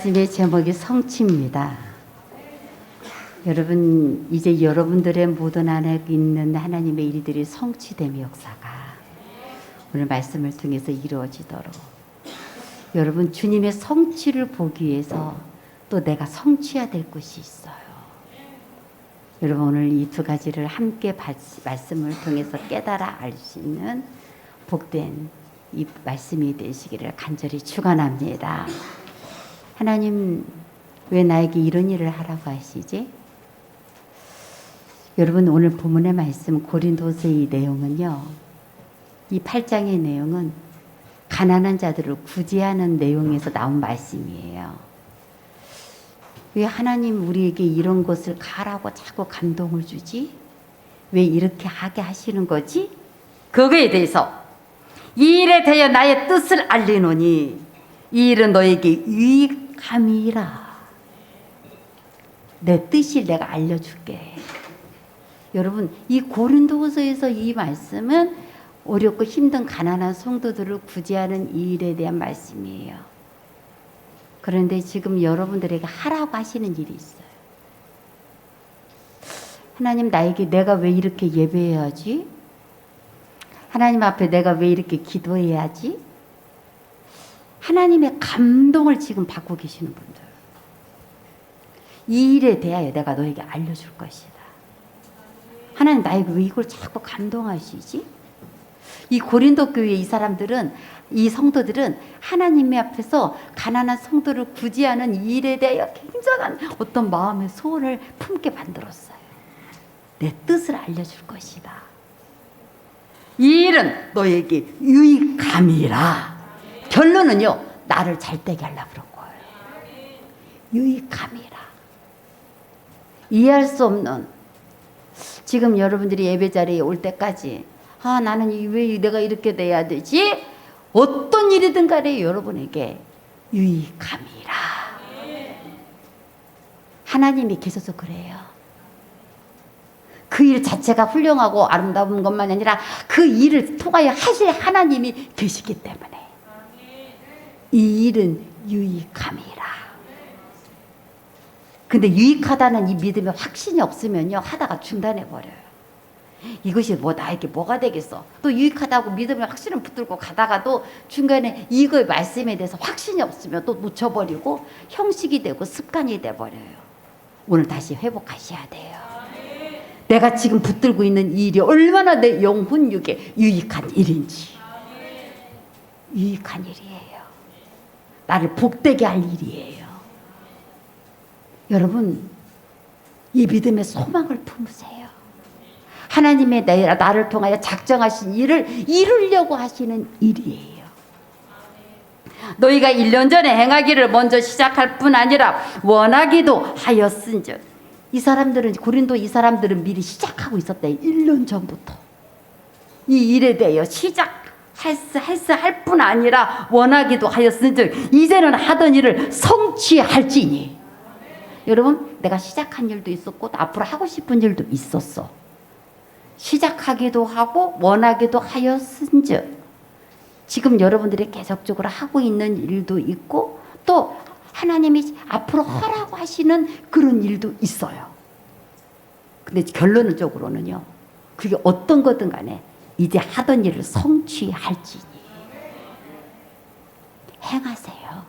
말씀의 제목이 성취입니다. 여러분, 이제 여러분들의 모든 안에 있는 하나님의 일들이 성취됨 역사가 오늘 말씀을 통해서 이루어지도록, 여러분 주님의 성취를 보기 위해서 또 내가 성취해야 될 것이 있어요. 여러분, 오늘 이 두 가지를 함께 말씀을 통해서 깨달아 알 수 있는 복된 이 말씀이 되시기를 간절히 축원합니다. 하나님, 왜 나에게 이런 일을 하라고 하시지? 여러분, 오늘 본문의 말씀 고린도서의 내용은요, 이 8장의 내용은 가난한 자들을 구제하는 내용에서 나온 말씀이에요. 왜 하나님 우리에게 이런 것을 가라고 자꾸 감동을 주지? 왜 이렇게 하게 하시는 거지? 그거에 대해서 이 일에 대하여 나의 뜻을 알리노니 이 일은 너에게 유익함이라. 내 뜻을 내가 알려줄게. 여러분, 이 고린도후서에서 이 말씀은 어렵고 힘든 가난한 성도들을 구제하는 이 일에 대한 말씀이에요. 그런데 지금 여러분들에게 하라고 하시는 일이 있어요. 하나님, 나에게 내가 왜 이렇게 예배해야지? 하나님 앞에 내가 왜 이렇게 기도해야지? 하나님의 감동을 지금 받고 계시는 분들, 이 일에 대하여 내가 너에게 알려줄 것이다. 하나님, 나에게 왜 이걸 자꾸 감동하시지? 이 고린도 교회 이 사람들은, 이 성도들은 하나님의 앞에서 가난한 성도를 구제하는 이 일에 대하여 굉장한 어떤 마음의 소원을 품게 만들었어요. 내 뜻을 알려줄 것이다. 이 일은 너에게 유익함이라. 결론은요, 나를 잘되게 하려고 그런 거예요. 유익함이라. 이해할 수 없는, 지금 여러분들이 예배 자리에 올 때까지 나는 왜 내가 이렇게 돼야 되지? 어떤 일이든 간에 여러분에게 유익함이라. 하나님이 계셔서 그래요. 그 일 자체가 훌륭하고 아름다운 것만 아니라 그 일을 통하여 하실 하나님이 계시기 때문에 이 일은 유익함이라. 근데 유익하다는 이 믿음에 확신이 없으면요, 하다가 중단해버려요. 이것이 나에게 뭐가 되겠어? 또 유익하다고 믿음에 확신을 붙들고 가다가도 중간에 이거의 말씀에 대해서 확신이 없으면 또 놓쳐버리고 형식이 되고 습관이 돼버려요. 오늘 다시 회복하셔야 돼요. 내가 지금 붙들고 있는 이 일이 얼마나 내 영혼육에 유익한 일인지. 유익한 일이에요. 나를 복되게 할 일이에요. 여러분, 이 믿음의 소망을 품으세요. 하나님의 나를 통하여 작정하신 일을 이루려고 하시는 일이에요. 너희가 1년 전에 행하기를 먼저 시작할 뿐 아니라 원하기도 하였은즉. 이 사람들은, 고린도 이 사람들은 미리 시작하고 있었대. 1년 전부터 이 일에 대하여 할 뿐 아니라 원하기도 하였은즉 이제는 하던 일을 성취할지니. 여러분, 내가 시작한 일도 있었고 또 앞으로 하고 싶은 일도 있었어. 시작하기도 하고 원하기도 하였은즉, 지금 여러분들이 계속적으로 하고 있는 일도 있고 또 하나님이 앞으로 하라고 하시는 그런 일도 있어요. 근데 결론적으로는요, 그게 어떤 거든 간에 이제 하던 일을 성취할지니 행하세요.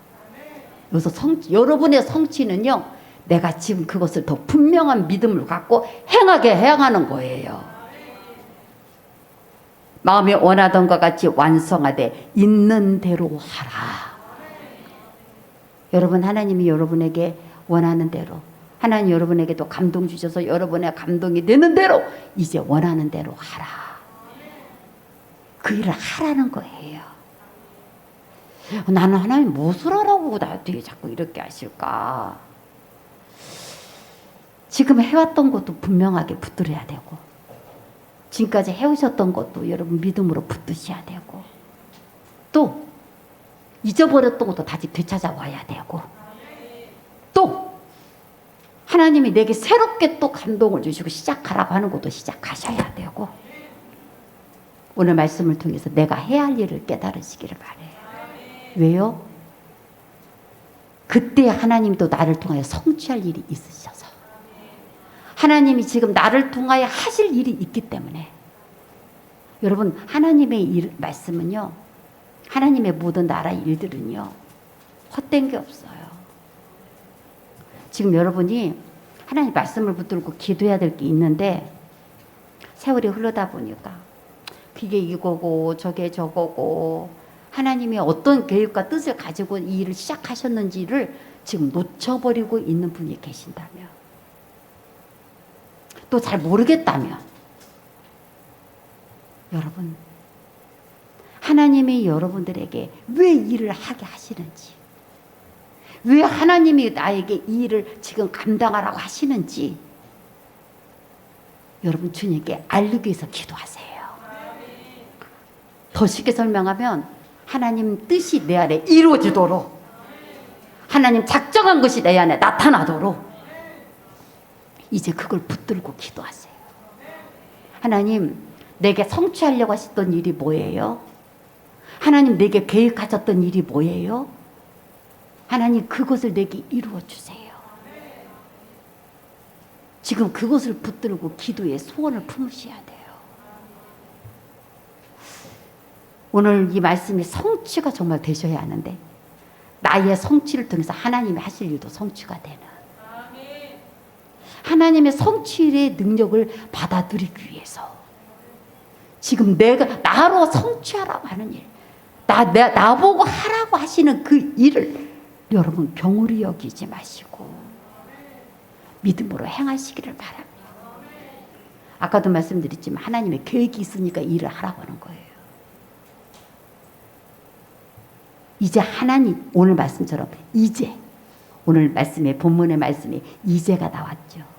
여기서 여러분의 성취는요, 내가 지금 그것을 더 분명한 믿음을 갖고 행하는 거예요. 마음이 원하던 것 같이 완성하되 있는 대로 하라. 여러분, 하나님이 여러분에게 원하는 대로, 하나님 여러분에게 또 감동 주셔서 여러분의 감동이 되는 대로 이제 원하는 대로 하라. 그 일을 하라는 거예요. 나는 하나님 무엇을 하라고 나한테 자꾸 이렇게 하실까? 지금 해왔던 것도 분명하게 붙들어야 되고, 지금까지 해오셨던 것도 여러분 믿음으로 붙드셔야 되고, 또 잊어버렸던 것도 다시 되찾아와야 되고, 또 하나님이 내게 새롭게 또 감동을 주시고 시작하라고 하는 것도 시작하셔야 되고, 오늘 말씀을 통해서 내가 해야 할 일을 깨달으시기를 바라요. 왜요? 그때 하나님도 나를 통하여 성취할 일이 있으셔서 하나님이 지금 나를 통하여 하실 일이 있기 때문에 여러분 하나님의 말씀은요, 하나님의 모든 나라의 일들은요 헛된 게 없어요. 지금 여러분이 하나님 말씀을 붙들고 기도해야 될 게 있는데 세월이 흐르다 보니까 그게 이거고 저게 저거고 하나님이 어떤 계획과 뜻을 가지고 이 일을 시작하셨는지를 지금 놓쳐버리고 있는 분이 계신다면, 또 잘 모르겠다면, 여러분 하나님이 여러분들에게 왜 일을 하게 하시는지, 왜 하나님이 나에게 이 일을 지금 감당하라고 하시는지 여러분 주님께 알리기 위해서 기도하세요. 더 쉽게 설명하면 하나님 뜻이 내 안에 이루어지도록, 하나님 작정한 것이 내 안에 나타나도록 이제 그걸 붙들고 기도하세요. 하나님, 내게 성취하려고 하셨던 일이 뭐예요? 하나님, 내게 계획하셨던 일이 뭐예요? 하나님, 그것을 내게 이루어 주세요. 지금 그것을 붙들고 기도의 소원을 품으셔야 돼요. 오늘 이 말씀이 성취가 정말 되셔야 하는데, 나의 성취를 통해서 하나님이 하실 일도 성취가 되는, 하나님의 성취의 능력을 받아들이기 위해서 지금 내가 나로 성취하라고 하는 일, 나보고 하라고 하시는 그 일을 여러분 경홀히 여기지 마시고 믿음으로 행하시기를 바랍니다. 아까도 말씀드렸지만 하나님의 계획이 있으니까 일을 하라고 하는 거예요. 이제 하나님, 오늘 말씀처럼 이제, 오늘 말씀에 본문의 말씀에 이제가 나왔죠.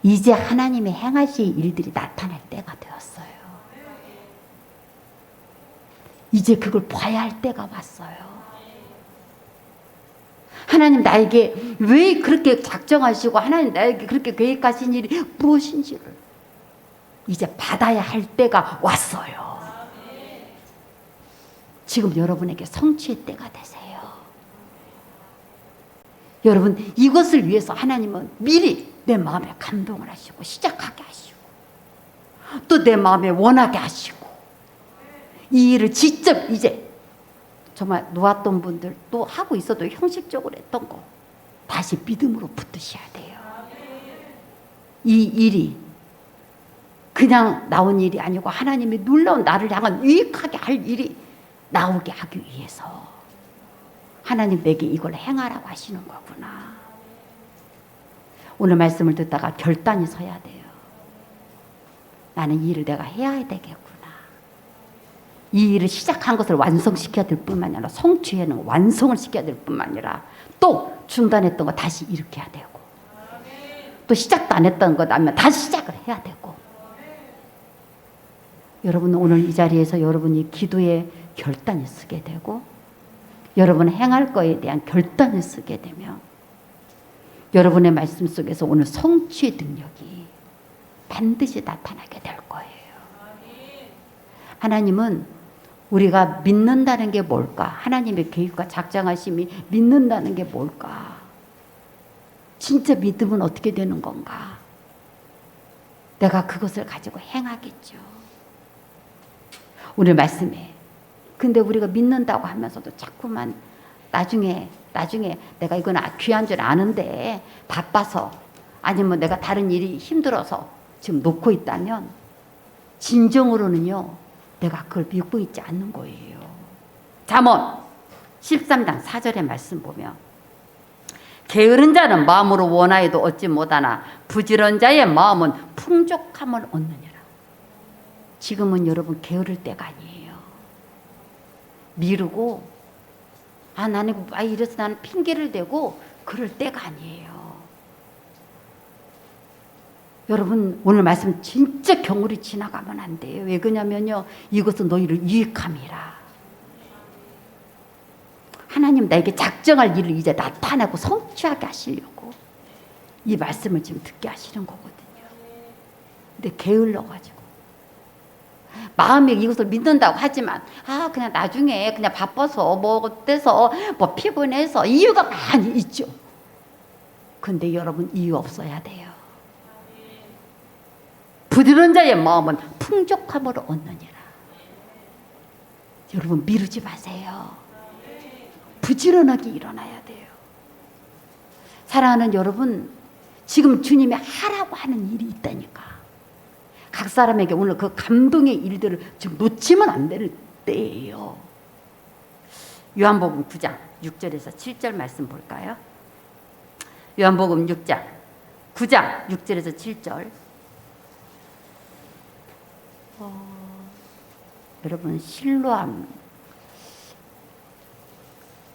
이제 하나님의 행하실 일들이 나타날 때가 되었어요. 이제 그걸 봐야 할 때가 왔어요. 하나님 나에게 왜 그렇게 작정하시고 하나님 나에게 그렇게 계획하신 일이 무엇인지를 이제 받아야 할 때가 왔어요. 지금 여러분에게 성취의 때가 되세요. 여러분 이것을 위해서 하나님은 미리 내 마음에 감동을 하시고 시작하게 하시고 또 내 마음에 원하게 하시고 이 일을 직접 이제 정말 놓았던 분들, 또 하고 있어도 형식적으로 했던 거 다시 믿음으로 붙드셔야 돼요. 이 일이 그냥 나온 일이 아니고 하나님이 놀라운 나를 향한 유익하게 할 일이 나오게 하기 위해서 하나님 내게 이걸 행하라고 하시는 거구나. 오늘 말씀을 듣다가 결단이 서야 돼요. 나는 이 일을 내가 해야 되겠구나. 이 일을 시작한 것을 완성시켜야 될 뿐만 아니라 성취에는 완성을 시켜야 될 뿐만 아니라 또 중단했던 거 다시 일으켜야 되고 또 시작도 안 했던 거 나면 다시 시작을 해야 되고. 여러분 오늘 이 자리에서 여러분이 기도의 결단을 쓰게 되고 여러분 행할 거에 대한 결단을 쓰게 되면 여러분의 말씀 속에서 오늘 성취의 능력이 반드시 나타나게 될 거예요. 하나님은 우리가 믿는다는 게 뭘까? 하나님의 계획과 작정하심이 믿는다는 게 뭘까? 진짜 믿음은 어떻게 되는 건가? 내가 그것을 가지고 행하겠죠. 오늘 말씀에 근데 우리가 믿는다고 하면서도 자꾸만 나중에 내가 이건 귀한 줄 아는데 바빠서 아니면 내가 다른 일이 힘들어서 지금 놓고 있다면 진정으로는요 내가 그걸 믿고 있지 않는 거예요. 잠언 13장 4절의 말씀 보면 게으른 자는 마음으로 원하여도 얻지 못하나 부지런 자의 마음은 풍족함을 얻느니라. 지금은 여러분 게으를 때가 아니에요. 미루고 나는 이래서 나는 핑계를 대고 그럴 때가 아니에요. 여러분 오늘 말씀 진짜 경홀히 지나가면 안 돼요. 왜 그러냐면요 이것은 너희를 유익함이라. 하나님 나에게 작정할 일을 이제 나타내고 성취하게 하시려고 이 말씀을 지금 듣게 하시는 거거든요. 근데 게을러가지고 마음이 이것을 믿는다고 하지만 그냥 나중에 그냥 바빠서 뭐 어때서 뭐 피곤해서 이유가 많이 있죠. 근데 여러분 이유 없어야 돼요. 부지런한 자의 마음은 풍족함으로 얻느니라. 여러분 미루지 마세요. 부지런하게 일어나야 돼요. 사랑하는 여러분, 지금 주님이 하라고 하는 일이 있다니까. 각 사람에게 오늘 그 감동의 일들을 좀 놓치면 안 되는 때예요. 요한복음 9장 6절에서 7절 말씀 볼까요? 요한복음 9장 6절에서 7절. 여러분 실로암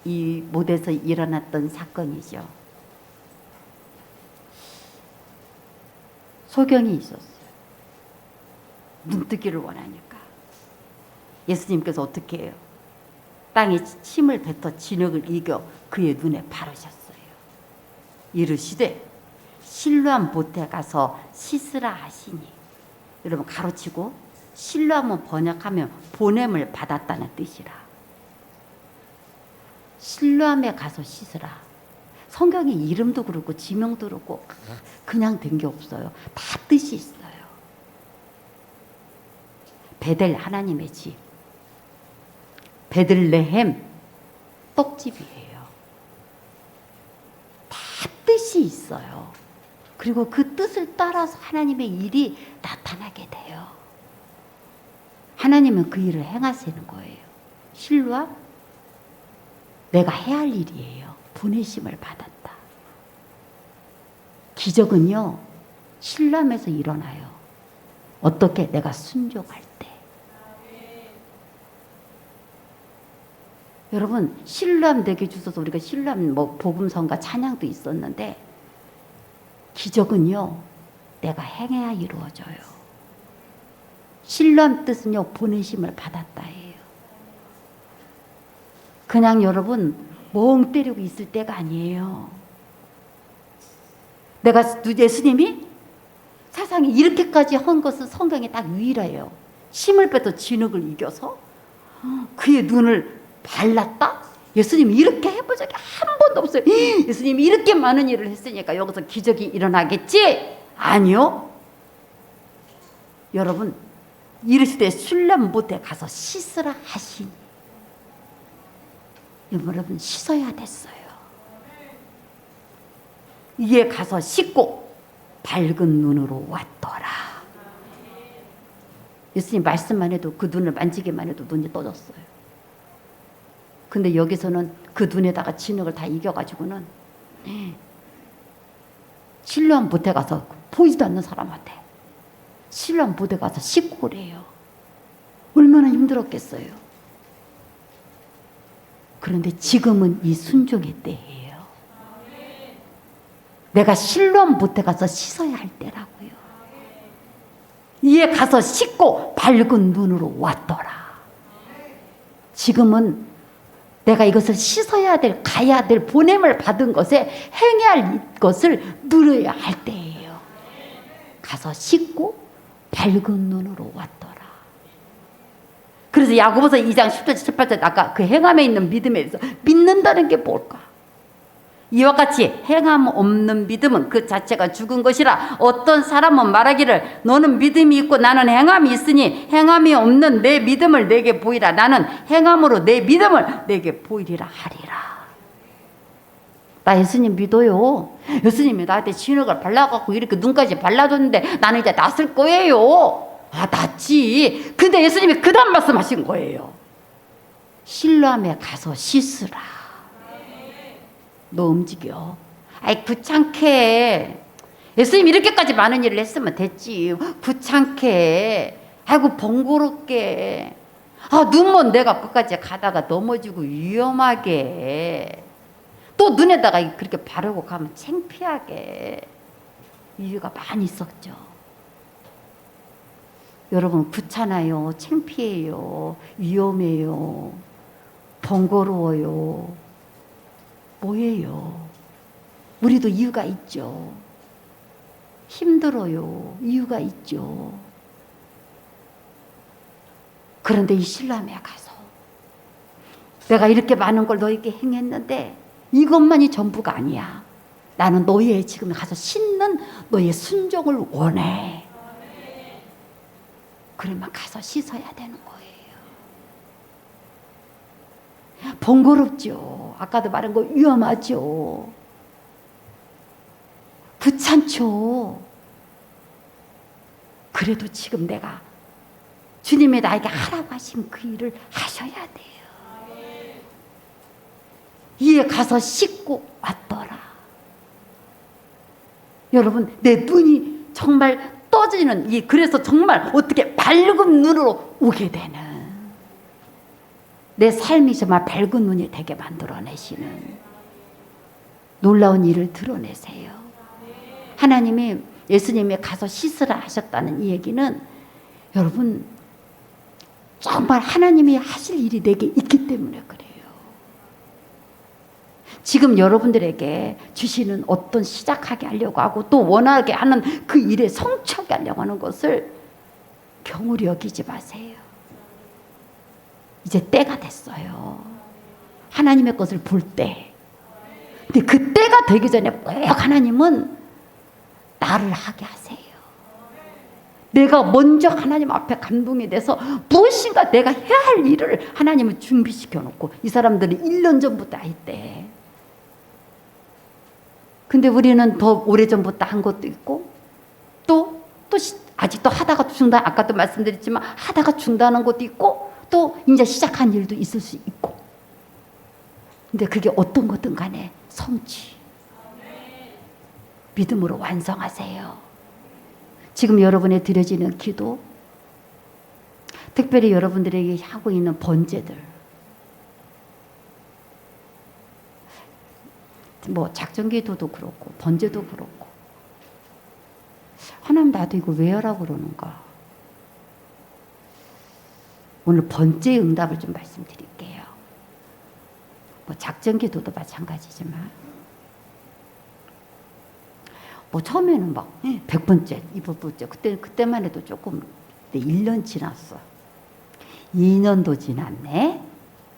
이 못에서 일어났던 사건이죠. 소경이 있었어요. 눈뜨기를 원하니까. 예수님께서 어떻게 해요? 땅에 침을 뱉어 진흙을 이겨 그의 눈에 바르셨어요. 이르시되 실로암 못에 가서 씻으라 하시니. 여러분 가로치고 실로암은 번역하면 보냄을 받았다는 뜻이라. 실로암에 가서 씻으라. 성경에 이름도 그렇고 지명도 그렇고 그냥 된 게 없어요. 다 뜻이 있어요. 베델 하나님의 집, 베들레헴 떡집이에요. 다 뜻이 있어요. 그리고 그 뜻을 따라서 하나님의 일이 나타나게 돼요. 하나님은 그 일을 행하시는 거예요. 실로암 내가 해야 할 일이에요. 보내심을 받았다. 기적은요 실로암에서 일어나요. 어떻게? 내가 순종할 때. 여러분 실로암 되게 주셔서 우리가 실로암 뭐 복음성가 찬양도 있었는데 기적은요 내가 행해야 이루어져요. 실로암 뜻은요 보내심을 받았다예요. 그냥 여러분 멍 때리고 있을 때가 아니에요. 내가 예수님이 세상에 이렇게까지 한 것은 성경에 딱 유일해요. 심을 빼도 진흙을 이겨서 그의 눈을 발랐다? 예수님이 이렇게 해본 적이 한 번도 없어요. 예수님이 이렇게 많은 일을 했으니까 여기서 기적이 일어나겠지? 아니요. 여러분 이르시되 실로암 못에 가서 씻으라 하시니. 여러분 씻어야 됐어요. 이에 가서 씻고 밝은 눈으로 왔더라. 예수님 말씀만 해도 그 눈을 만지기만 해도 눈이 떠졌어요. 근데 여기서는 그 눈에다가 진흙을 다 이겨가지고는 실로암 못에 가서 보이지도 않는 사람한테 실로암 못에 가서 씻고 그래요. 얼마나 힘들었겠어요. 그런데 지금은 이 순종의 때예요. 내가 실로암 못에 가서 씻어야 할 때라고요. 이에 가서 씻고 밝은 눈으로 왔더라. 지금은 내가 이것을 씻어야 될, 가야 될 보냄을 받은 것에 행해야 할 것을 누려야 할 때예요. 가서 씻고 밝은 눈으로 왔더라. 그래서 야고보서 2장 10절 18절 아까 그 행함에 있는 믿음에 대해서 믿는다는 게 뭘까? 이와 같이 행함 없는 믿음은 그 자체가 죽은 것이라. 어떤 사람은 말하기를 너는 믿음이 있고 나는 행함이 있으니 행함이 없는 내 믿음을 내게 보이라. 나는 행함으로 내 믿음을 내게 보이리라 하리라. 나 예수님 믿어요. 예수님이 나한테 진흙을 발라갖고 이렇게 눈까지 발라줬는데 나는 이제 낫을 거예요. 낫지. 근데 예수님이 그 다음 말씀하신 거예요. 실로암에 가서 씻으라. 너 움직여. 아이 귀찮게. 예수님 이렇게까지 많은 일을 했으면 됐지. 귀찮게. 아이고 번거롭게. 눈먼 내가 끝까지 가다가 넘어지고 위험하게. 또 눈에다가 그렇게 바르고 가면 창피하게. 이유가 많이 있었죠. 여러분 귀찮아요. 창피해요. 위험해요. 번거로워요. 뭐예요? 우리도 이유가 있죠. 힘들어요. 이유가 있죠. 그런데 이 실람에 가서 내가 이렇게 많은 걸 너에게 행했는데 이것만이 전부가 아니야. 나는 너의 지금 가서 씻는 너의 순종을 원해. 그러면 가서 씻어야 되는 거예요. 번거롭죠. 아까도 말한 거 위험하죠. 귀찮죠. 그래도 지금 내가 주님이 나에게 하라고 하신 그 일을 하셔야 돼요. 이에 가서 씻고 왔더라. 여러분, 내 눈이 정말 떠지는 그래서 정말 어떻게 밝은 눈으로 오게 되는, 내 삶이 정말 밝은 눈이 되게 만들어내시는 놀라운 일을 드러내세요. 하나님이, 예수님이 가서 씻으라 하셨다는 이 얘기는 여러분 정말 하나님이 하실 일이 내게 있기 때문에 그래요. 지금 여러분들에게 주시는 어떤 시작하게 하려고 하고 또 원하게 하는 그 일에 성취하게 하려고 하는 것을 경홀히 여기지 마세요. 이제 때가 됐어요. 하나님의 것을 볼 때. 근데 그 때가 되기 전에 꼭 하나님은 나를 하게 하세요. 내가 먼저 하나님 앞에 감동이 돼서 무엇인가 내가 해야 할 일을 하나님은 준비시켜 놓고, 이 사람들이 1년 전부터 했대. 근데 우리는 더 오래전부터 한 것도 있고 또 아직도 하다가 중단, 아까도 말씀드렸지만 하다가 중단한 것도 있고 또 이제 시작한 일도 있을 수 있고. 근데 그게 어떤 거든 간에 성취, 믿음으로 완성하세요. 지금 여러분의 드려지는 기도, 특별히 여러분들에게 하고 있는 번제들, 뭐 작전기도도 그렇고 번제도 그렇고, 하나님 나도 이거 왜 하라고 그러는가. 오늘 번제의 응답을 좀 말씀드릴게요. 뭐 작전기도도 마찬가지지만 뭐 처음에는 막 100번째, 200번째, 그때만 해도 조금, 1년 지났어, 2년도 지났네,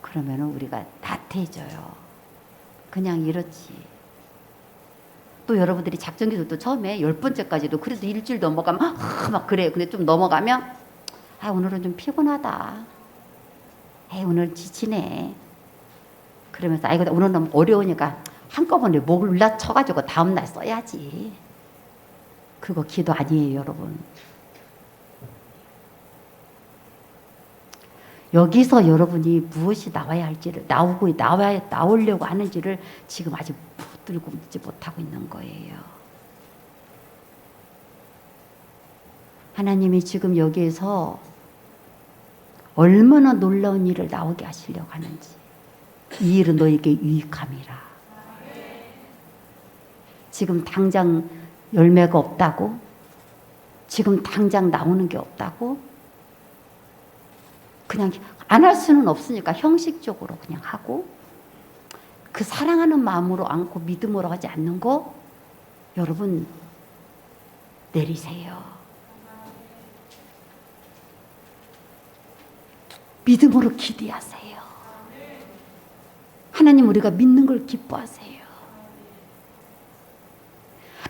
그러면은 우리가 나태해져요. 그냥 이렇지. 또 여러분들이 작전기도도 처음에 10번째까지도 그래도 일주일 넘어가면 막 그래요. 근데 좀 넘어가면 오늘은 좀 피곤하다, 오늘 지치네, 그러면서 이거 오늘 너무 어려우니까 한꺼번에 목을 올라쳐가지고 다음날 써야지. 그거 기도 아니에요, 여러분. 여기서 여러분이 무엇이 나와야 할지를, 나오려고 하는지를 지금 아직 붙들고 있지 못하고 있는 거예요. 하나님이 지금 여기에서 얼마나 놀라운 일을 나오게 하시려고 하는지. 이 일은 너에게 유익함이라. 지금 당장 열매가 없다고? 지금 당장 나오는 게 없다고? 그냥 안 할 수는 없으니까 형식적으로 그냥 하고, 그 사랑하는 마음으로 않고 믿음으로 하지 않는 거 여러분 내리세요. 믿음으로 기대하세요. 하나님, 우리가 믿는 걸 기뻐하세요.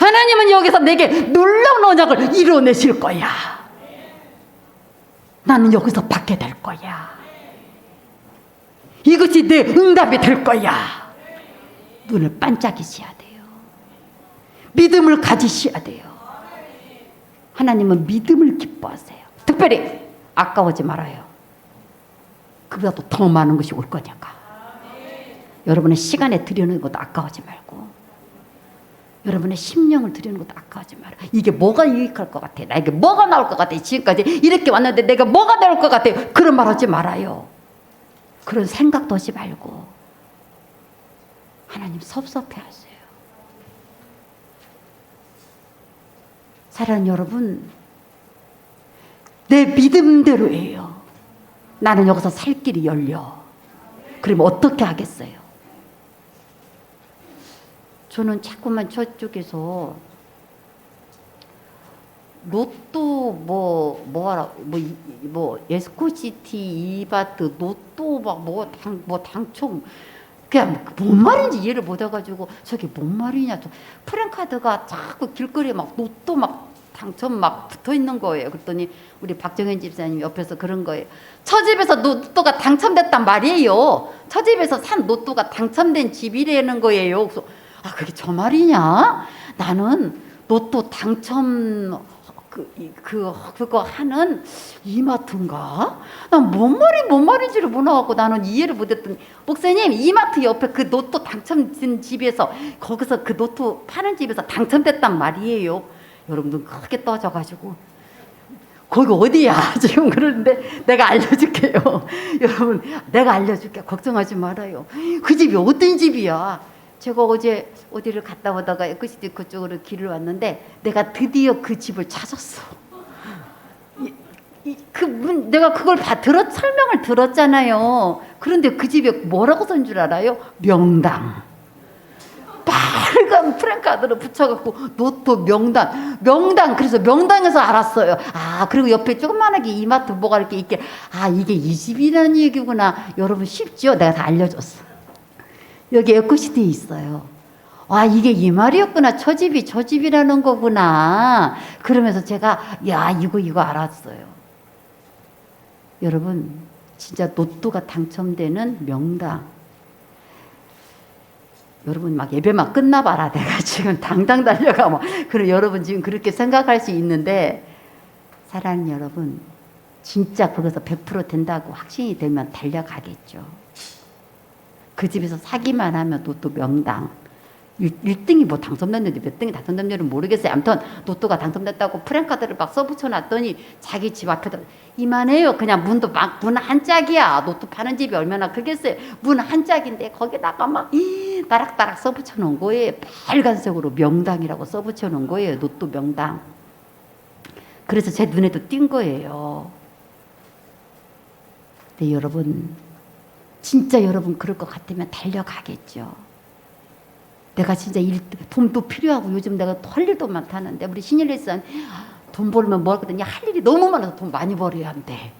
하나님은 여기서 내게 놀라운 언약을 이뤄내실 거야. 나는 여기서 받게 될 거야. 이것이 내 응답이 될 거야. 눈을 반짝이셔야 돼요. 믿음을 가지셔야 돼요. 하나님은 믿음을 기뻐하세요. 특별히 아까워지 말아요. 그보다 더 많은 것이 올 거니까. 여러분의 시간에 들여놓는 것도 아까워지 말고, 여러분의 심령을 드리는 것도 아까워하지 마라. 이게 뭐가 유익할 것 같아, 나에게 뭐가 나올 것 같아, 지금까지 이렇게 왔는데 내가 뭐가 나올 것 같아, 그런 말 하지 말아요. 그런 생각도 하지 말고 하나님 섭섭해하세요. 사랑하는 여러분, 내 믿음대로예요. 나는 여기서 살 길이 열려. 그러면 어떻게 하겠어요? 저는 자꾸만 저쪽에서 로또 뭐 에스코시티 이바트 로또 뭐 당첨 그냥 뭔 말인지 이해를 못 해가지고 저게 뭔 말이냐 또 프랭카드가 자꾸 길거리에 막 로또 막 당첨 막 붙어 있는 거예요. 그랬더니 우리 박정현 집사님 옆에서 그런 거예요. 처집에서 로또가 당첨됐단 말이에요. 처집에서 산 로또가 당첨된 집이라는 거예요. 그래서 아 그게 저 말이냐? 나는 로또 당첨 그거 하는 이마트인가? 난 뭔 말인지를 몰라갖고 나는 이해를 못했더니 목사님 이마트 옆에 그 로또 당첨된 집에서 거기서 그 로또 파는 집에서 당첨됐단 말이에요. 여러분들 크게 떠져가지고 거기 어디야 지금 그러는데 내가 알려줄게요. 여러분 내가 알려줄게. 걱정하지 말아요. 그 집이 어떤 집이야. 제가 어제 어디를 갔다 오다가 에코시티 그쪽으로 길을 왔는데 내가 드디어 그 집을 찾았어. 내가 그걸 설명을 들었잖아요. 그런데 그 집에 뭐라고 쓴 줄 알아요? 명당. 빨간 프랭카드로 붙여갖고 로또 명당. 그래서 명당에서 알았어요. 아 그리고 옆에 조그만하게 이마트 뭐가 이렇게 있게 아 이게 이 집이라는 얘기구나. 여러분 쉽죠? 내가 다 알려줬어. 여기 에코시티에 있어요. 아 이게 이 말이었구나. 저 집이라는 거구나. 그러면서 제가 야 이거 알았어요. 여러분 진짜 로또가 당첨되는 명당. 여러분 막 예배만 끝나봐라. 내가 지금 당당 달려가 뭐. 그럼 여러분 지금 그렇게 생각할 수 있는데 사랑하는 여러분 진짜 거기서 100% 된다고 확신이 되면 달려가겠죠. 그 집에서 사기만 하면 로또 명당 1등이 뭐 당첨됐는지 몇 등이 당첨됐는지는 모르겠어요. 아무튼 로또가 당첨됐다고 프랭카드를 막 써붙여놨더니 자기 집 앞에다 이만해요. 그냥 문 한 짝이야. 로또 파는 집이 얼마나 크겠어요. 문 한 짝인데 거기다가 막 따락따락 써붙여놓은 거예요. 빨간색으로 명당이라고 써붙여놓은 거예요. 로또 명당. 그래서 제 눈에도 띈 거예요. 근데 여러분 진짜 여러분 그럴 것 같으면 달려가겠죠. 내가 진짜 돈도 필요하고 요즘 내가 할 일도 많다는데 우리 신일리스는 돈 벌면 뭐 하거든요. 할 일이 너무 많아서 돈 많이 벌어야 한대.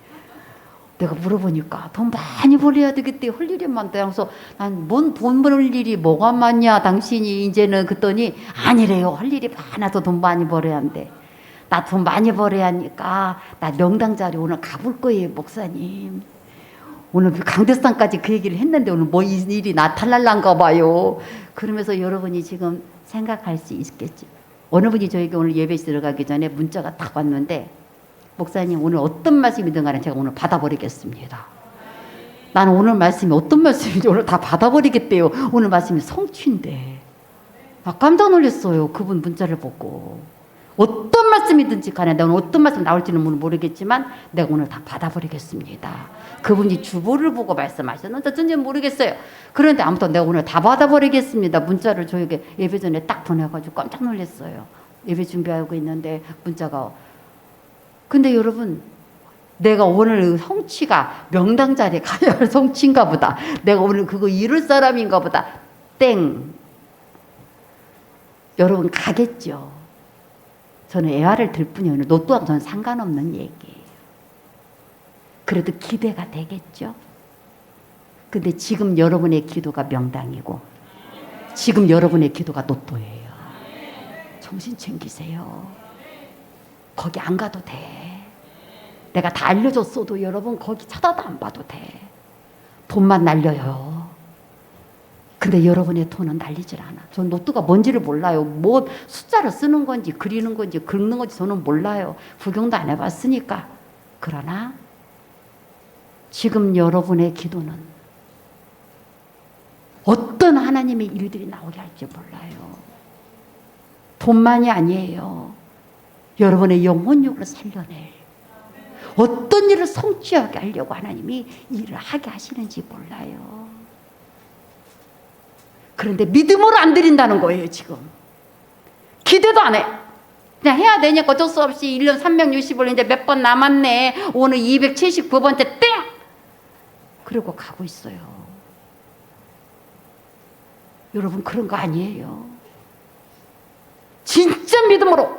내가 물어보니까 돈 많이 벌어야 되겠대. 할 일이 많대. 그래서 난 뭔 돈 벌 일이 뭐가 많냐 당신이 이제는 그랬더니 아니래요. 할 일이 많아서 돈 많이 벌어야 한대. 나 돈 많이 벌어야 하니까 나 명당 자리 오늘 가볼 거예요 목사님. 오늘 강대상까지 그 얘기를 했는데 오늘 뭐 일이 나타날란가 봐요. 그러면서 여러분이 지금 생각할 수 있겠지. 어느 분이 저에게 오늘 예배 들어가기 전에 문자가 딱 왔는데 목사님 오늘 어떤 말씀이든 간에 제가 오늘 받아버리겠습니다. 나는 오늘 말씀이 어떤 말씀인지 오늘 다 받아버리겠대요. 오늘 말씀이 성취인데. 아, 깜짝 놀랐어요. 그분 문자를 보고. 어떤 말씀이든지 간에 내가 오늘 어떤 말씀 나올지는 모르겠지만 내가 오늘 다 받아버리겠습니다. 그분이 주보를 보고 말씀하셨는지 어쩐지는 모르겠어요. 그런데 아무튼 내가 오늘 다 받아버리겠습니다. 문자를 저에게 예배 전에 딱 보내가지고 깜짝 놀랐어요. 예배 준비하고 있는데 문자가. 근데 여러분 내가 오늘 성취가 명당 자리에 가야 할 성취인가 보다. 내가 오늘 그거 이룰 사람인가 보다. 땡. 여러분 가겠죠. 저는 애화를 들 뿐이에요. 로또하고 저는 상관없는 얘기예요. 그래도 기대가 되겠죠. 근데 지금 여러분의 기도가 명당이고 지금 여러분의 기도가 로또예요. 정신 챙기세요. 거기 안 가도 돼. 내가 다 알려줬어도 여러분 거기 쳐다도 안 봐도 돼. 돈만 날려요. 근데 여러분의 돈은 날리질 않아. 전 로또가 뭔지를 몰라요. 뭐 숫자를 쓰는 건지 그리는 건지 긁는 건지 저는 몰라요. 구경도 안 해봤으니까. 그러나 지금 여러분의 기도는 어떤 하나님의 일들이 나오게 할지 몰라요. 돈만이 아니에요. 여러분의 영혼력을 살려낼 어떤 일을 성취하게 하려고 하나님이 일을 하게 하시는지 몰라요. 그런데 믿음으로 안 드린다는 거예요. 지금 기대도 안 해. 그냥 해야 되니까 어쩔 수 없이 1년 360일 이제 몇 번 남았네. 오늘 279번째 땡! 그러고 가고 있어요. 여러분 그런 거 아니에요. 진짜 믿음으로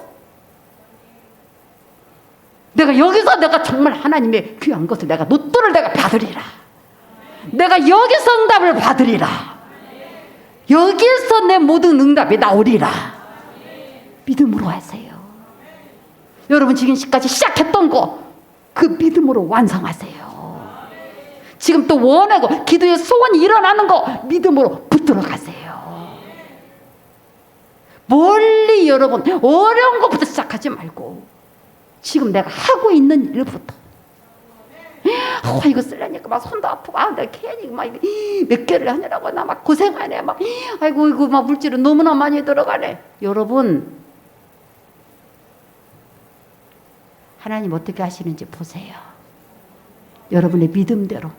내가 여기서 내가 정말 하나님의 귀한 것을 내가 로또를 내가 받으리라. 내가 여기서 응답을 받으리라. 여기서 내 모든 응답이 나오리라. 믿음으로 하세요. 여러분 지금까지 시작했던 거 그 믿음으로 완성하세요. 지금 또 원하고 기도의 소원이 일어나는 거 믿음으로 붙들어 가세요. 멀리 여러분 어려운 것부터 시작하지 말고 지금 내가 하고 있는 일부터 이거 쓰려니까 막 손도 아프고 내가 괜히 막 몇 개를 하느라고 나 막 고생하네 막 아이고 이거 막 물질은 너무나 많이 들어가네. 여러분 하나님 어떻게 하시는지 보세요. 여러분의 믿음대로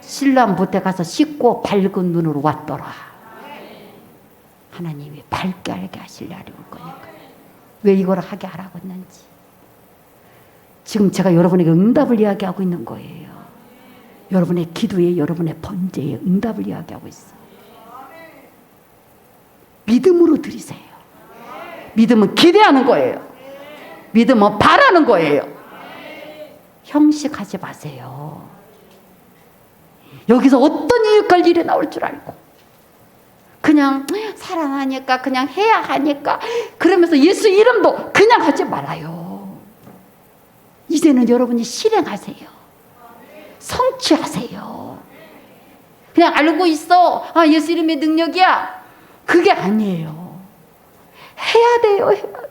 신랑 못에 가서 씻고 밝은 눈으로 왔더라. 하나님이 밝게 알게 하시려 하려고 거니까 왜 이걸 하게 하라고 했는지 지금 제가 여러분에게 응답을 이야기하고 있는 거예요. 여러분의 기도에 여러분의 번제에 응답을 이야기하고 있어요. 믿음으로 드리세요. 믿음은 기대하는 거예요. 믿음은 바라는 거예요. 형식하지 마세요. 여기서 어떤 유익할 일이 나올 줄 알고 그냥 사랑하니까 그냥 해야 하니까 그러면서 예수 이름도 그냥 하지 말아요. 이제는 여러분이 실행하세요. 성취하세요. 그냥 알고 있어. 예수 이름의 능력이야. 그게 아니에요. 해야 돼요. 해야 돼요.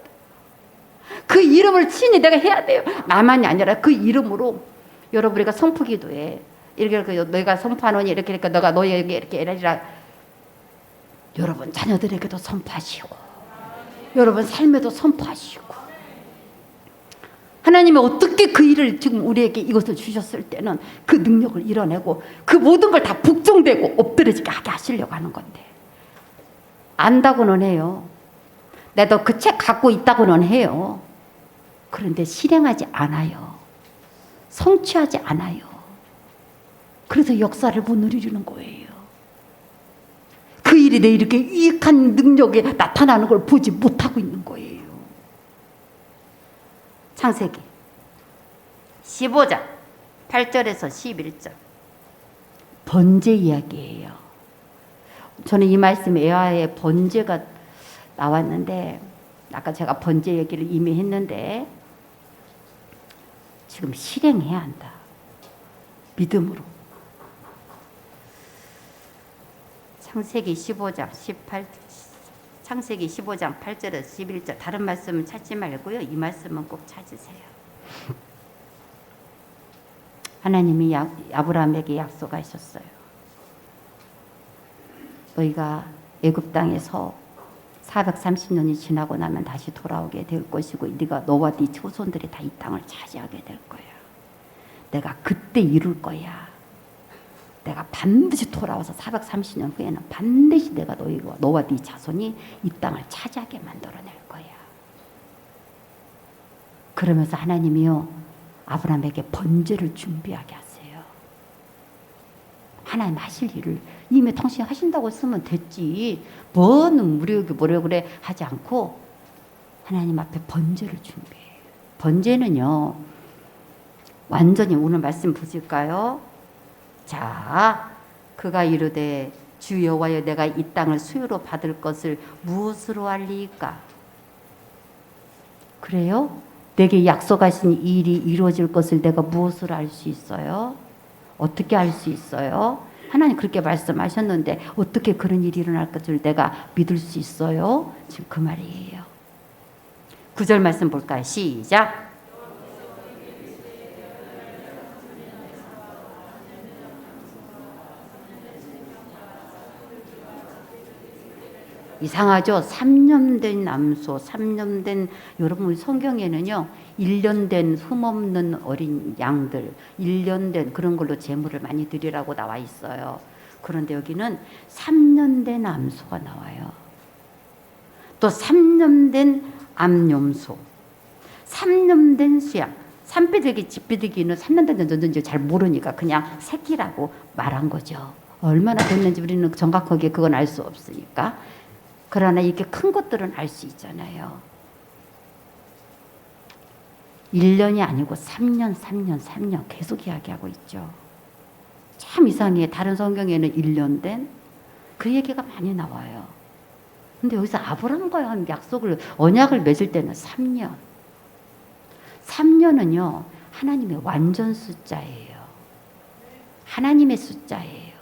그 이름을 친히 내가 해야 돼요. 나만이 아니라 그 이름으로 여러분 우리가 선포기도에 이렇게 너희가 선포하노니 이렇게 너가 너희에게 이렇게 이라리라 여러분 자녀들에게도 선포하시고 여러분 삶에도 선포하시고 하나님이 어떻게 그 일을 지금 우리에게 이것을 주셨을 때는 그 능력을 이뤄내고 그 모든 걸 다 복종되고 엎드려지게 하게 하시려고 하는 건데 안다고는 해요. 내가 그 책 갖고 있다고는 해요. 그런데 실행하지 않아요. 성취하지 않아요. 그래서 역사를 못 누리는 거예요. 그 일이 내 이렇게 유익한 능력에 나타나는 걸 보지 못하고 있는 거예요. 창세기 15장 8절에서 11절 번제 이야기예요. 저는 이 말씀에 에아의 번제가 나왔는데 아까 제가 번제 얘기를 이미 했는데 지금 실행해야 한다. 믿음으로. 창세기 15장 8절에서 11절 다른 말씀은 찾지 말고요. 이 말씀은 꼭 찾으세요. 하나님이 아브라함에게 약속하셨어요. 너희가 애굽 땅에서 430년이 지나고 나면 다시 돌아오게 될 것이고 네가 너와 네 후손들이 다 이 땅을 차지하게 될 거야. 내가 그때 이룰 거야. 내가 반드시 돌아와서 430년 후에는 반드시 내가 너와 네 자손이 이 땅을 차지하게 만들어낼 거야. 그러면서 하나님이요 아브라함에게 번제를 준비하게 하세요. 하나님 하실 일을 이미 당신 하신다고 쓰면 됐지. 뭐는 뭐래 그래 하지 않고 하나님 앞에 번제를 준비해요. 번제는요 완전히 오늘 말씀 보실까요? 자, 그가 이르되 주 여호와여 내가 이 땅을 수유로 받을 것을 무엇으로 알리까? 그래요? 내게 약속하신 일이 이루어질 것을 내가 무엇으로 알 수 있어요? 어떻게 알 수 있어요? 하나님 그렇게 말씀하셨는데 어떻게 그런 일이 일어날 것을 내가 믿을 수 있어요? 지금 그 말이에요. 9절 말씀 볼까요? 시작. 이상하죠? 3년 된 암소, 3년 된 여러분 우리 성경에는요 1년 된 흠없는 어린 양들 1년 된 그런 걸로 제물을 많이 드리라고 나와 있어요. 그런데 여기는 3년 된 암소가 나와요. 또 3년 된 암염소 3년 된 수양 산비둘기 집비둘기는 3년 됐는지 잘 모르니까 그냥 새끼라고 말한 거죠. 얼마나 됐는지 우리는 정확하게 그건 알 수 없으니까. 그러나 이렇게 큰 것들은 알 수 있잖아요. 1년이 아니고 3년, 3년, 3년 계속 이야기하고 있죠. 참 이상해. 다른 성경에는 1년 된 그 얘기가 많이 나와요. 근데 여기서 아브라함과 약속을, 언약을 맺을 때는 3년. 3년은요, 하나님의 완전 숫자예요. 하나님의 숫자예요.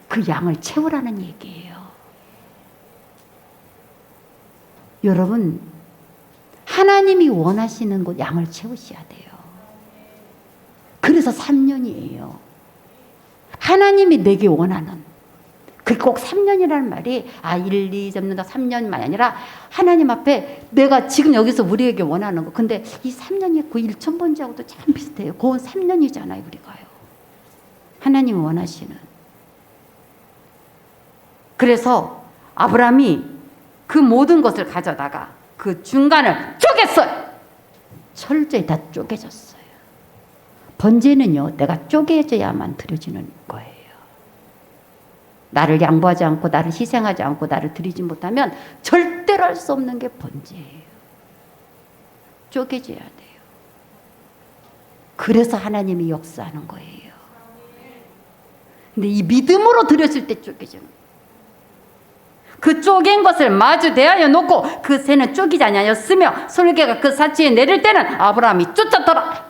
그 양을 채우라는 얘기예요. 여러분, 하나님이 원하시는 곳 양을 채우셔야 돼요. 그래서 3년이에요. 하나님이 내게 원하는, 그 꼭 3년이라는 말이 1, 2 잡는다 3년만이 아니라 하나님 앞에 내가 지금 여기서 우리에게 원하는 거. 근데 이 3년이 그 1,000번째하고도 참 비슷해요. 그건 3년이잖아요, 우리가요. 하나님이 원하시는. 그래서 아브라함이 그 모든 것을 가져다가 그 중간을 쪼갰어요. 철저히 다 쪼개졌어요. 번제는요, 내가 쪼개져야만 드려지는 거예요. 나를 양보하지 않고, 나를 희생하지 않고, 나를 드리지 못하면 절대로 할 수 없는 게 번제예요. 쪼개져야 돼요. 그래서 하나님이 역사하는 거예요. 근데 이 믿음으로 드렸을 때 쪼개지는 거예요. 그 쪼갠 것을 마주 대하여 놓고 그 새는 쪼기지 아니하였으며 솔개가 그 사치에 내릴 때는 아브라함이 쫓았더라.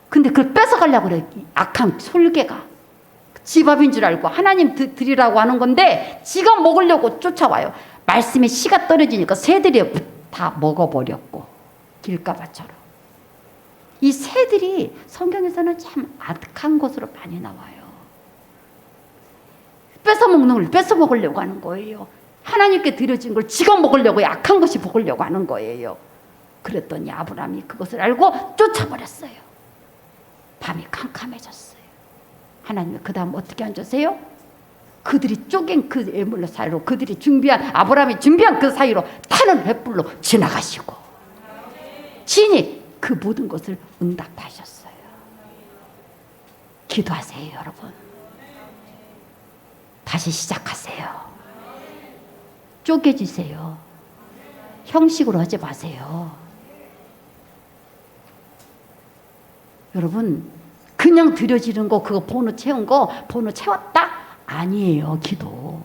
근데 그걸 뺏어가려고 그래. 악한 솔개가 집 앞인 줄 알고 하나님 드리라고 하는 건데 지가 먹으려고 쫓아와요. 말씀에 씨가 떨어지니까 새들이 다 먹어버렸고, 길가바처럼. 이 새들이 성경에서는 참 악한 것으로 많이 나와요. 뺏어먹는 걸 뺏어먹으려고 하는 거예요. 하나님께 드려진 걸 지가 먹으려고, 약한 것이 먹으려고 하는 거예요. 그랬더니 아브라함이 그것을 알고 쫓아버렸어요. 밤이 캄캄해졌어요. 하나님이 그 다음 어떻게 앉으세요? 그들이 쪼갠 그 예물로 사이로, 그들이 준비한, 아브라함이 준비한 그 사이로 타는 횃불로 지나가시고 친히 그 모든 것을 응답하셨어요. 기도하세요, 여러분. 다시 시작하세요. 쪼개지세요. 형식으로 하지 마세요. 여러분, 그냥 드려지는 거, 그거 번호 채운 거, 번호 채웠다? 아니에요, 기도.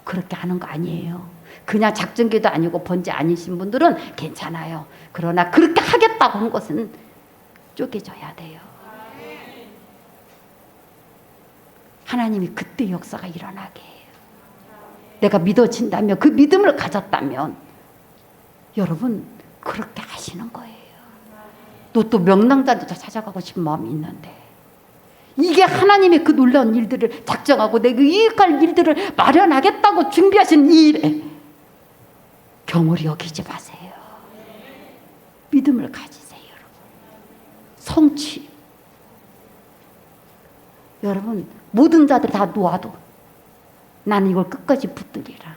그렇게 하는 거 아니에요. 그냥 작정기도 아니고 번제 아니신 분들은 괜찮아요. 그러나 그렇게 하겠다고 한 것은 쪼개져야 돼요. 하나님이 그때 역사가 일어나게 해요. 내가 믿어진다면, 그 믿음을 가졌다면 여러분 그렇게 하시는 거예요. 또 명랑자도 찾아가고 싶은 마음이 있는데, 이게 하나님의 그 놀라운 일들을 작정하고 내가 이익할 일들을 마련하겠다고 준비하신 이 일에 경홀히 여기지 마세요. 믿음을 가지세요, 여러분. 성취. 여러분, 모든 자들이 다 놓아도 나는 이걸 끝까지 붙들리라.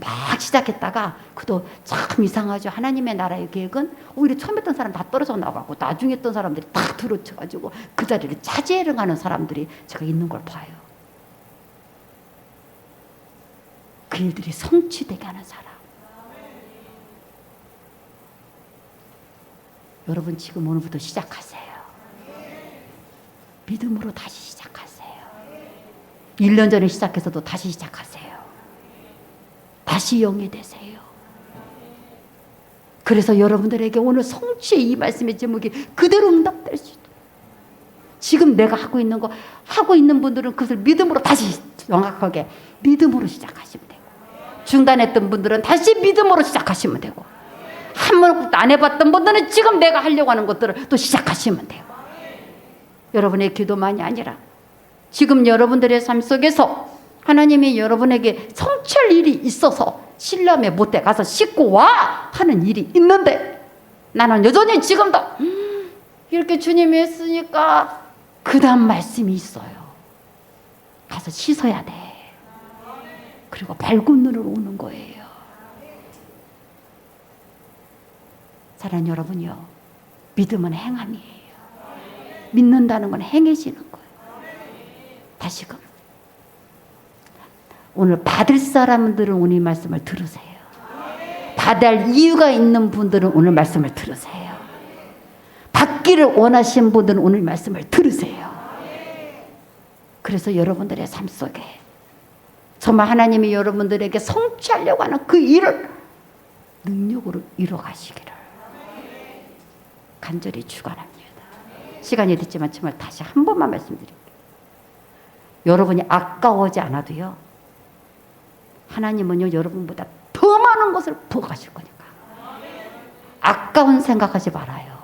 막 시작했다가 그도 참 이상하죠. 하나님의 나라의 계획은 오히려 처음 했던 사람 다 떨어져 나가고 나중에 했던 사람들이 다 들어쳐가지고 그 자리를 차지해러 가는 사람들이 제가 있는 걸 봐요. 그 일들이 성취되게 하는 사람. 여러분, 지금 오늘부터 시작하세요. 믿음으로 다시 시작하세요. 1년 전에 시작해서도 다시 시작하세요. 다시 영이 되세요. 그래서 여러분들에게 오늘 성취의 이 말씀의 제목이 그대로 응답될 수 있도록, 지금 내가 하고 있는 거 하고 있는 분들은 그것을 믿음으로 다시 정확하게 믿음으로 시작하시면 되고, 중단했던 분들은 다시 믿음으로 시작하시면 되고, 한 번도 안 해봤던 분들은 지금 내가 하려고 하는 것들을 또 시작하시면 되고, 여러분의 기도만이 아니라 지금 여러분들의 삶 속에서 하나님이 여러분에게 성취할 일이 있어서 신람의 못에 가서 씻고 와 하는 일이 있는데, 나는 여전히 지금도 이렇게 주님이 했으니까 그 다음 말씀이 있어요. 가서 씻어야 돼. 그리고 밝은 눈으로 오는 거예요. 사랑하는 여러분이요, 믿음은 행함이에요. 믿는다는 건 행해지는 거예요. 다시금 오늘 받을 사람들은 오늘 말씀을 들으세요. 받을 이유가 있는 분들은 오늘 말씀을 들으세요. 받기를 원하시는 분들은 오늘 말씀을 들으세요. 그래서 여러분들의 삶 속에 정말 하나님이 여러분들에게 성취하려고 하는 그 일을 능력으로 이뤄가시기를 간절히 축원합니다. 시간이 됐지만 정말 다시 한 번만 말씀드릴게요. 여러분이 아까워하지 않아도요, 하나님은요 여러분보다 더 많은 것을 부어가실 거니까 아까운 생각하지 말아요.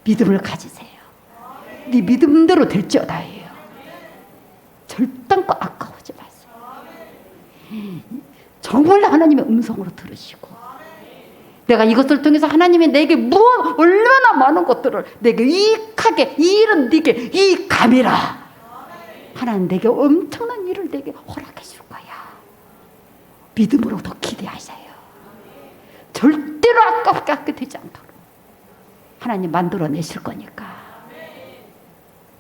믿음을 가지세요. 네 믿음대로 될지어다예요. 절단코 아까워하지 마세요. 정말 하나님의 음성으로 들으시고, 내가 이것을 통해서 하나님이 내게 얼마나 많은 것들을 내게 이익하게, 이 일은 네게 이익감이라, 하나님 내게 엄청난 일을 내게 허락해 줄 거야. 믿음으로 더 기대하세요. 절대로 아깝게 하게 되지 않도록 하나님 만들어내실 거니까.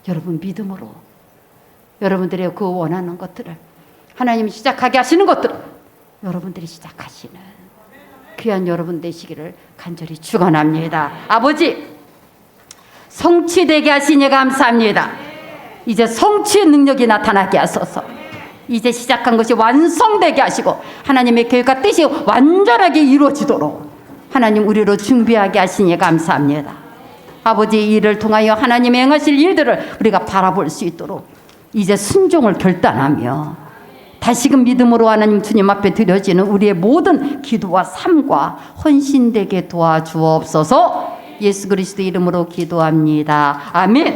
여러분 믿음으로 여러분들의 그 원하는 것들을, 하나님이 시작하게 하시는 것들을 여러분들이 시작하시는 귀한 여러분 되시기를 간절히 축원합니다. 아버지, 성취되게 하시니 감사합니다. 이제 성취의 능력이 나타나게 하소서. 이제 시작한 것이 완성되게 하시고 하나님의 계획과 뜻이 완전하게 이루어지도록 하나님 우리로 준비하게 하시니 감사합니다. 아버지, 이 일을 통하여 하나님의 행하실 일들을 우리가 바라볼 수 있도록 이제 순종을 결단하며 다시금 믿음으로 하나님 주님 앞에 드려지는 우리의 모든 기도와 삶과 헌신되게 도와주옵소서. 예수 그리스도 이름으로 기도합니다. 아멘.